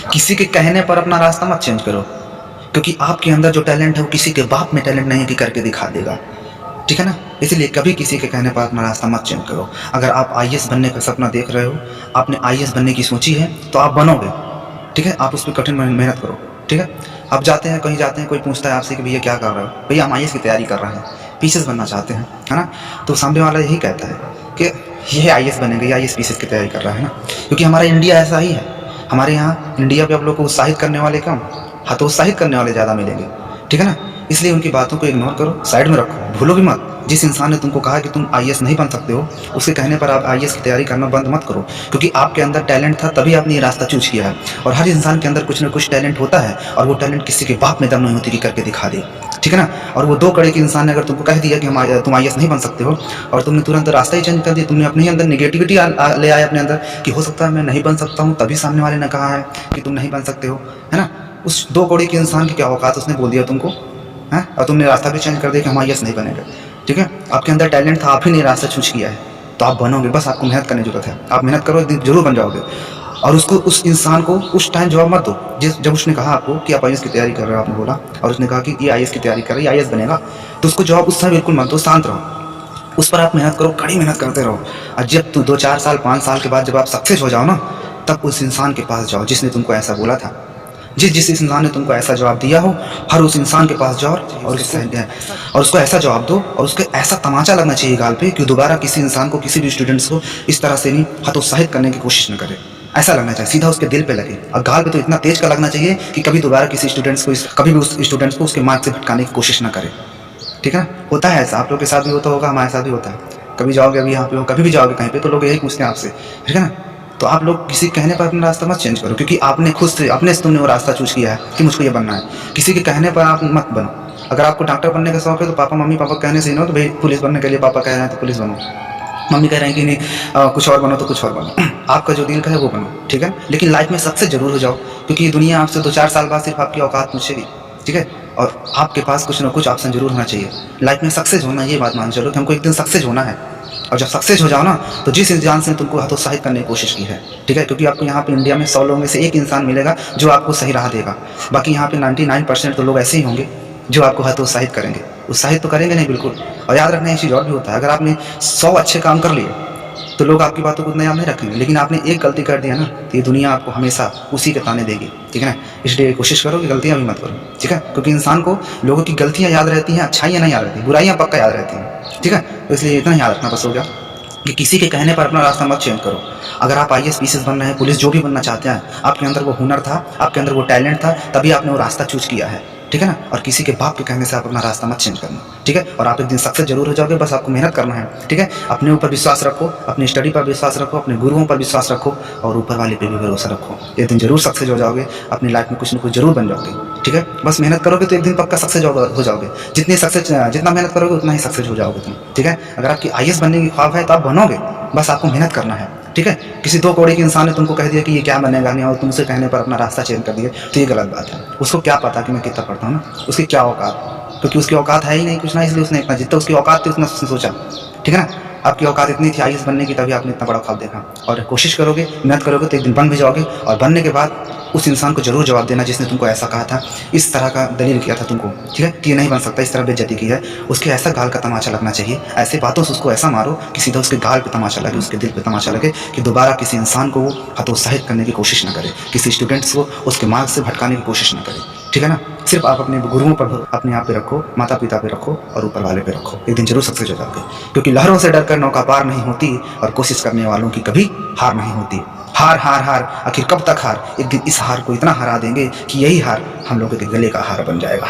किसी के कहने पर अपना रास्ता मत चेंज करो, क्योंकि आपके अंदर जो टैलेंट है वो किसी के बाप में टैलेंट नहीं है कि करके दिखा देगा, ठीक है ना। इसलिए कभी किसी के कहने पर अपना रास्ता मत चेंज करो। अगर आप आईएएस बनने का सपना देख रहे हो, आपने आईएएस बनने की सोची है, तो आप बनोगे, ठीक है। आप उस पर कठिन मेहनत करो, ठीक है। आप जाते हैं, कहीं जाते हैं, कोई पूछता है आपसे कि भैया क्या कर रहे हो, भैया हम आईएएस की तैयारी कर रहे हैं, पीसीएस बनना चाहते हैं, है ना। तो सामने वाला यही कहता है कि ये आईएएस बनेंगे, ये आईएएस पीसीएस की तैयारी कर रहा है ना, क्योंकि हमारा इंडिया ऐसा ही है। हमारे यहाँ इंडिया पे आप लोग को उत्साहित करने वाले कम, हतोत्साहित करने वाले ज़्यादा मिलेंगे, ठीक है ना। इसलिए उनकी बातों को इग्नोर करो, साइड में रखो, भूलो भी मत। जिस इंसान ने तुमको कहा कि तुम आईएएस नहीं बन सकते हो, उसके कहने पर आप आईएएस की तैयारी करना बंद मत करो, क्योंकि आपके अंदर टैलेंट था तभी आपने ये रास्ता चूज किया है। और हर इंसान के अंदर कुछ ना कुछ टैलेंट होता है, और वो टैलेंट किसी के बाप में दम नहीं होती कि करके दिखा दे, ठीक है ना। और वो दो कड़े के इंसान ने अगर तुमको कह दिया कि तुम आईएएस नहीं बन सकते हो, और तुमने तुरंत रास्ता ही चेंज कर दिया, तुमने अपने ही अंदर निगेटिविटी ले आए अपने अंदर कि हो सकता है मैं नहीं बन सकता हूँ, तभी सामने वाले ने कहा है कि तुम नहीं बन सकते हो, है ना। उस दो कौड़ी के इंसान की क्या औकात, उसने बोल दिया तुमको, है, और तुमने रास्ता भी चेंज कर दिया कि हम आईएएस नहीं बनेंगे, ठीक है। आपके अंदर टैलेंट था, आप ही ने रास्ता चूज किया है, तो आप बनोगे। बस आपको मेहनत करने की जरूरत है, आप मेहनत करो, एक दिन जरूर बन जाओगे। और उसको, उस इंसान को उस टाइम जवाब मत दो जब उसने कहा आपको कि आप आईएएस की तैयारी कर रहे हो, आपने बोला और उसने कहा कि ये आईएएस की तैयारी कर रही है, आईएएस बनेगा, तो उसको जवाब उस समय बिल्कुल मत दो, शांत रहो, उस पर आप मेहनत करो, कड़ी मेहनत करते रहो। और जब 2-4 साल 5 साल के बाद जब आप सक्सेस हो जाओ ना, तब उस इंसान के पास जाओ जिसने तुमको ऐसा बोला था, जिस इंसान ने तुमको ऐसा जवाब दिया हो, हर उस इंसान के पास जाओ और उसको ऐसा जवाब दो, और उसको ऐसा तमाचा लगना चाहिए गाल पे कि दोबारा किसी इंसान को, किसी भी स्टूडेंट्स को इस तरह से नहीं हतोत्साहित करने की कोशिश न करे। ऐसा लगना चाहिए, सीधा उसके दिल पे लगे, और गाल पे तो इतना तेज का लगना चाहिए कि कभी दोबारा किसी स्टूडेंट्स को, कभी भी उस स्टूडेंट्स को उसके मार्क्स से भटकाने की कोशिश ना करे, ठीक है। होता है ऐसा, आप लोग के साथ भी होता होगा, हमारे साथ भी होता है। कभी जाओगे, अभी यहाँ पे हो, कभी भी जाओगे कहीं पे, तो लोग यही पूछते हैं आपसे, ठीक है ना। तो आप लोग किसी कहने पर अपना रास्ता मत चेंज करो, क्योंकि आपने खुद से, अपने से तुमने वो रास्ता चूज किया है कि मुझको ये बनना है। किसी के कहने पर आप मत बनो। अगर आपको डॉक्टर बनने का शौक है, तो पापा मम्मी पापा कहने से ही ना, तो भाई पुलिस बनने के लिए पापा कह रहे हैं तो पुलिस बनो, मम्मी कह रहे हैं कि नहीं कुछ और बनो तो कुछ और बनो। आपका जो दिल का है वो बनो, ठीक है। लेकिन लाइफ में सक्सेस जरूर हो जाओ, क्योंकि ये दुनिया आपसे 2-4 साल बाद सिर्फ आपकी औकात पूछेगी, ठीक है। और आपके पास कुछ ना कुछ ऑप्शन जरूर होना चाहिए। लाइफ में सक्सेस होना, ये बात मान चलो कि हमको एक दिन सक्सेस होना है। और जब सक्सेस हो जाओ ना, तो जिस इंसान से तुमको हतोत्साहित करने की कोशिश की है, ठीक है, क्योंकि आपको यहाँ पे इंडिया में 100 लोगों में से एक इंसान मिलेगा जो आपको सही राह देगा। बाकी यहाँ पे 99% तो लोग ऐसे ही होंगे जो आपको हतोत्साहित करेंगे। उत्साहित तो करेंगे नहीं, बिल्कुल। और याद रखना, एक चीज़ और भी होता है, अगर आपने 100 अच्छे काम कर लिए तो लोग आपकी बातों को उतना याद नहीं रखेंगे, लेकिन आपने एक गलती कर दिया ना, तो ये दुनिया आपको हमेशा उसी के ताने देगी, ठीक है ना। इसलिए कोशिश करो कि गलतियाँ भी मत करो, ठीक है, क्योंकि इंसान को लोगों की गलतियाँ याद रहती हैं, अच्छाइयाँ नहीं याद रहती, बुराइयाँ पक्का याद रहती हैं, ठीक है। तो इसलिए इतना याद रखना बस हो गया कि किसी के कहने पर अपना रास्ता मत चेंज करो। अगर आप आईएएस पीसीएस बन रहे हैं, पुलिस जो भी बनना चाहते हैं, आपके अंदर वो हुनर था, आपके अंदर वो टैलेंट था, तभी आपने वो रास्ता चूज किया है, ठीक है ना। और किसी के बाप के कहने से आप अपना रास्ता मत चेंज करना, ठीक है। और आप एक दिन सक्सेस जरूर हो जाओगे, बस आपको मेहनत करना है, ठीक है। अपने ऊपर विश्वास रखो, अपनी स्टडी पर विश्वास रखो, अपने गुरुओं पर विश्वास रखो, और ऊपर वाले पे भी भरोसा रखो। एक दिन जरूर सक्सेस हो जाओगे, अपनी लाइफ में कुछ ना कुछ जरूर बन जाओगे, ठीक है। बस मेहनत करोगे तो एक दिन पक्का सक्सेस हो जाओगे। जितना मेहनत करोगे उतना ही सक्सेस हो जाओगे तुम, ठीक है। अगर आपकी आईएएस बनने की ख्वाब है तो आप बनोगे, बस आपको मेहनत करना है, ठीक है। किसी 2 कौड़ी के इंसान ने तुमको कह दिया कि ये क्या बनेगा नहीं, और तुमसे कहने पर अपना रास्ता चेंज कर दिए, तो ये गलत बात है। उसको क्या पता कि मैं कितना पढ़ता हूँ ना, उसकी क्या औकात, क्योंकि उसकी औकात है ही नहीं कुछ ना, इसलिए उसने इतना, जितना उसकी औकात थी उतना उसने सोचा, ठीक है ना। आपकी औकात इतनी थी आईएएस बनने की, तभी आपने इतना बड़ा ख्वाब देखा। और कोशिश करोगे, मेहनत करोगे, तो एक दिन बन भी जाओगे। और बनने के बाद उस इंसान को जरूर जवाब देना जिसने तुमको ऐसा कहा था, इस तरह का दलील किया था तुमको, ठीक है, कि ये नहीं बन सकता, इस तरह बेइज्जती की है, उसके ऐसा गाल का तमाचा लगना चाहिए। ऐसे बातों से उसको ऐसा मारो कि सीधा उसके गाल पे तमाचा लगे, उसके दिल पे तमाचा लगे, कि दोबारा किसी इंसान को वो हतोत्साहित करने की कोशिश न करे, किसी स्टूडेंट्स को उसके मार्ग से भटकाने की कोशिश न करे, ठीक है ना। सिर्फ आप अपने गुरुओं पर, अपने आप पे रखो, माता पिता पे रखो, और ऊपर वाले पे रखो। एक दिन जरूर सक्सेस हो जाओगे, क्योंकि लहरों से डरकर नौका पार नहीं होती, और कोशिश करने वालों की कभी हार नहीं होती। हार हार हार, आखिर कब तक हार। एक दिन इस हार को इतना हरा देंगे कि यही हार हम लोगों के गले का हार बन जाएगा।